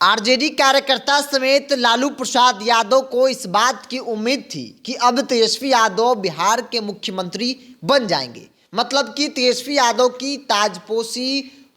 RJD कार्यकर्ता समेत लालू प्रसाद यादव को इस बात की उम्मीद थी कि अब तेजस्वी यादव बिहार के मुख्यमंत्री बन जाएंगे, मतलब कि तेजस्वी यादव की ताजपोशी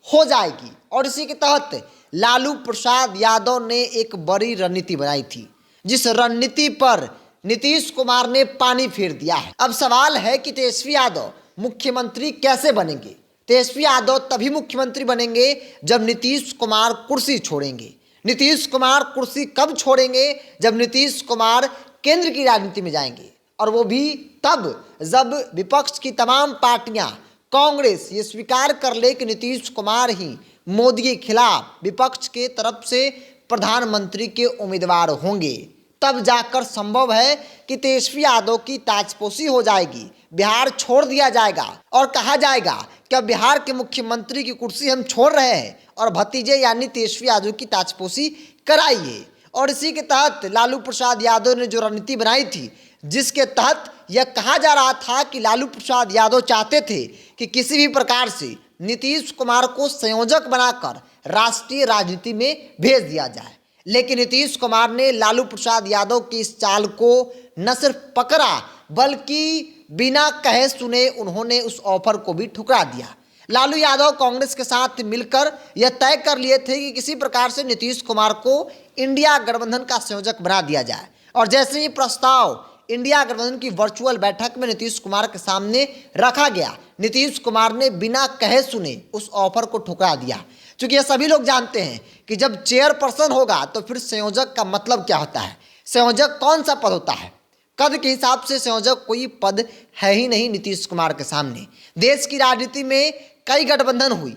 हो जाएगी। और इसी के तहत लालू प्रसाद यादव ने एक बड़ी रणनीति बनाई थी, जिस रणनीति पर नीतीश कुमार ने पानी फेर दिया है। अब सवाल है कि तेजस्वी यादव मुख्यमंत्री कैसे बनेंगे। तेजस्वी यादव तभी मुख्यमंत्री बनेंगे जब नीतीश कुमार कुर्सी छोड़ेंगे। नीतीश कुमार कुर्सी कब छोड़ेंगे? जब नीतीश कुमार केंद्र की राजनीति में जाएंगे, और वो भी तब जब विपक्ष की तमाम पार्टियां, कांग्रेस ये स्वीकार कर ले कि नीतीश कुमार ही मोदी के खिलाफ विपक्ष के तरफ से प्रधानमंत्री के उम्मीदवार होंगे। तब जाकर संभव है कि तेजस्वी यादव की ताजपोशी हो जाएगी, बिहार छोड़ दिया जाएगा और कहा जाएगा कि अब बिहार के मुख्यमंत्री की कुर्सी हम छोड़ रहे हैं और भतीजे यानी तेजस्वी यादव की ताजपोशी कराइए। और इसी के तहत लालू प्रसाद यादव ने जो रणनीति बनाई थी, जिसके तहत यह कहा जा रहा था कि लालू प्रसाद यादव चाहते थे कि किसी भी प्रकार से नीतीश कुमार को संयोजक बनाकर राष्ट्रीय राजनीति में भेज दिया जाए। लेकिन नीतीश कुमार ने लालू प्रसाद यादव की इस चाल को न सिर्फ पकड़ा, बल्कि बिना कहे सुने उन्होंने उस ऑफर को भी ठुकरा दिया। लालू यादव कांग्रेस के साथ मिलकर यह तय कर लिए थे कि किसी प्रकार से नीतीश कुमार को इंडिया गठबंधन का संयोजक बना दिया जाए। और जैसे ही प्रस्ताव इंडिया गठबंधन की वर्चुअल बैठक में नीतीश कुमार के सामने रखा गया, नीतीश कुमार ने बिना कहे सुने उस ऑफर को ठुकरा दिया। क्योंकि ये सभी लोग जानते हैं कि जब चेयरपर्सन होगा तो फिर संयोजक का मतलब क्या होता है। संयोजक कौन सा पद होता है? कद के हिसाब से संयोजक कोई पद है ही नहीं नीतीश कुमार के सामने। देश की राजनीति में कई गठबंधन हुई,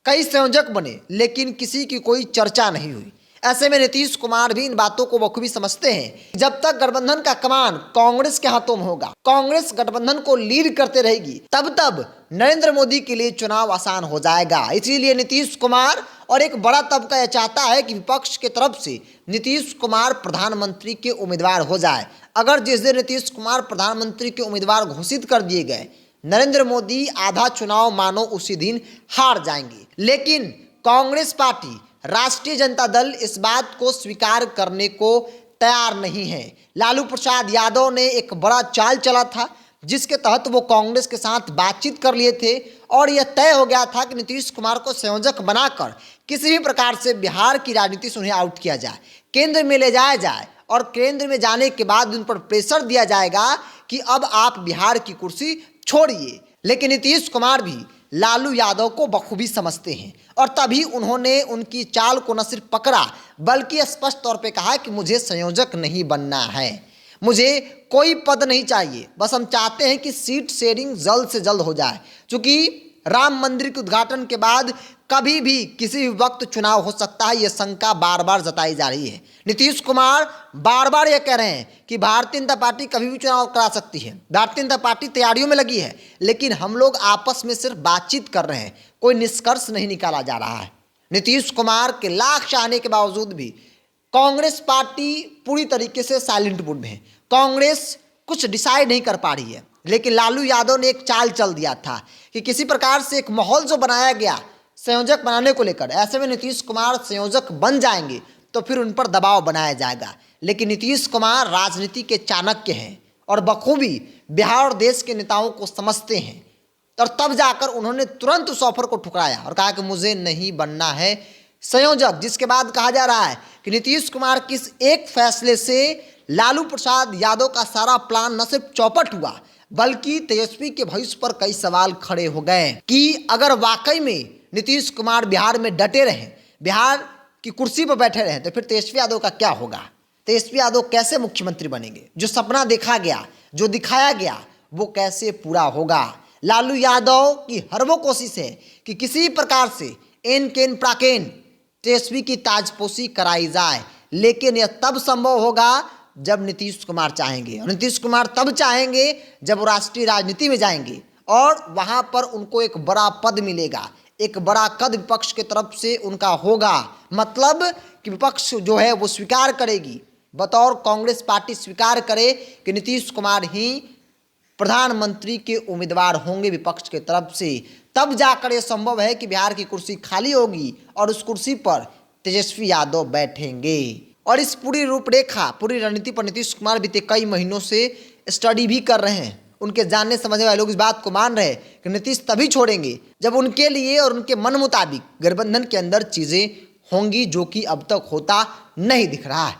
कई संयोजक बने, लेकिन किसी की कोई चर्चा नहीं हुई। ऐसे में नीतीश कुमार भी इन बातों को बखूबी समझते हैं। जब तक गठबंधन का कमान कांग्रेस के हाथों में होगा, कांग्रेस गठबंधन को लीड करते रहेगी, तब नरेंद्र मोदी के लिए चुनाव आसान हो जाएगा। इसीलिए नीतीश कुमार और एक बड़ा तबका यह चाहता है कि विपक्ष के तरफ से नीतीश कुमार प्रधानमंत्री के उम्मीदवार हो जाए। अगर जिस दिन नीतीश कुमार प्रधानमंत्री के उम्मीदवार घोषित कर दिए गए, नरेंद्र मोदी आधा चुनाव मानो उसी दिन हार जाएंगे। लेकिन कांग्रेस पार्टी, राष्ट्रीय जनता दल इस बात को स्वीकार करने को तैयार नहीं है। लालू प्रसाद यादव ने एक बड़ा चाल चला था, जिसके तहत वो कांग्रेस के साथ बातचीत कर लिए थे और यह तय हो गया था कि नीतीश कुमार को संयोजक बनाकर किसी भी प्रकार से बिहार की राजनीति से उन्हें आउट किया जाए, केंद्र में ले जाया जाए और केंद्र में जाने के बाद उन पर प्रेशर दिया जाएगा कि अब आप बिहार की कुर्सी छोड़िए। लेकिन नीतीश कुमार भी लालू यादव को बखूबी समझते हैं और तभी उन्होंने उनकी चाल को न सिर्फ पकड़ा, बल्कि स्पष्ट तौर पे कहा कि मुझे संयोजक नहीं बनना है, मुझे कोई पद नहीं चाहिए, बस हम चाहते हैं कि सीट शेयरिंग जल्द से जल्द हो जाए। क्योंकि राम मंदिर के उद्घाटन के बाद कभी भी किसी भी वक्त चुनाव हो सकता है, यह शंका बार बार जताई जा रही है। नीतीश कुमार बार बार यह कह रहे हैं कि भारतीय जनता पार्टी कभी भी चुनाव करा सकती है, भारतीय जनता पार्टी तैयारियों में लगी है, लेकिन हम लोग आपस में सिर्फ बातचीत कर रहे हैं, कोई निष्कर्ष नहीं निकाला जा रहा है। नीतीश कुमार के लाख चाहने के बावजूद भी कांग्रेस पार्टी पूरी तरीके से साइलेंट मोड में है। कांग्रेस कुछ डिसाइड नहीं कर पा रही है। लेकिन लालू यादव ने एक चाल चल दिया था कि किसी प्रकार से एक माहौल जो बनाया गया संयोजक बनाने को लेकर, ऐसे में नीतीश कुमार संयोजक बन जाएंगे तो फिर उन पर दबाव बनाया जाएगा। लेकिन नीतीश कुमार राजनीति के चाणक्य हैं और बखूबी बिहार और देश के नेताओं को समझते हैं, और तब जाकर उन्होंने तुरंत उस ऑफर को ठुकराया और कहा कि मुझे नहीं बनना है संयोजक। जिसके बाद कहा जा रहा है कि नीतीश कुमार के इस एक फैसले से लालू प्रसाद यादव का सारा प्लान न सिर्फ चौपट हुआ, बल्कि तेजस्वी के भविष्य पर कई सवाल खड़े हो गए कि अगर वाकई में नीतीश कुमार बिहार में डटे रहे, बिहार की कुर्सी पर बैठे रहे, तो फिर तेजस्वी यादव का क्या होगा? तेजस्वी यादव कैसे मुख्यमंत्री बनेंगे? जो सपना देखा गया, जो दिखाया गया, वो कैसे पूरा होगा? लालू यादव की हर वो कोशिश है कि किसी प्रकार से एन केन प्राकेन तेजस्वी की ताजपोशी कराई जाए, लेकिन यह तब संभव होगा जब नीतीश कुमार चाहेंगे, और नीतीश कुमार तब चाहेंगे जब वो राष्ट्रीय राजनीति में जाएंगे और वहां पर उनको एक बड़ा पद मिलेगा, एक बड़ा कद विपक्ष की तरफ से उनका होगा। मतलब कि विपक्ष जो है वो स्वीकार करेगी, बतौर कांग्रेस पार्टी स्वीकार करे कि नीतीश कुमार ही प्रधानमंत्री के उम्मीदवार होंगे विपक्ष के तरफ से। तब जाकर यह संभव है कि बिहार की कुर्सी खाली होगी और उस कुर्सी पर तेजस्वी यादव बैठेंगे। और इस पूरी रूपरेखा, पूरी रणनीति पर नीतीश कुमार बीते कई महीनों से स्टडी भी कर रहे हैं। उनके जानने समझने वाले लोग इस बात को मान रहे हैं कि नीतीश तभी छोड़ेंगे जब उनके लिए और उनके मन मुताबिक गठबंधन के अंदर चीज़ें होंगी, जो कि अब तक होता नहीं दिख रहा है।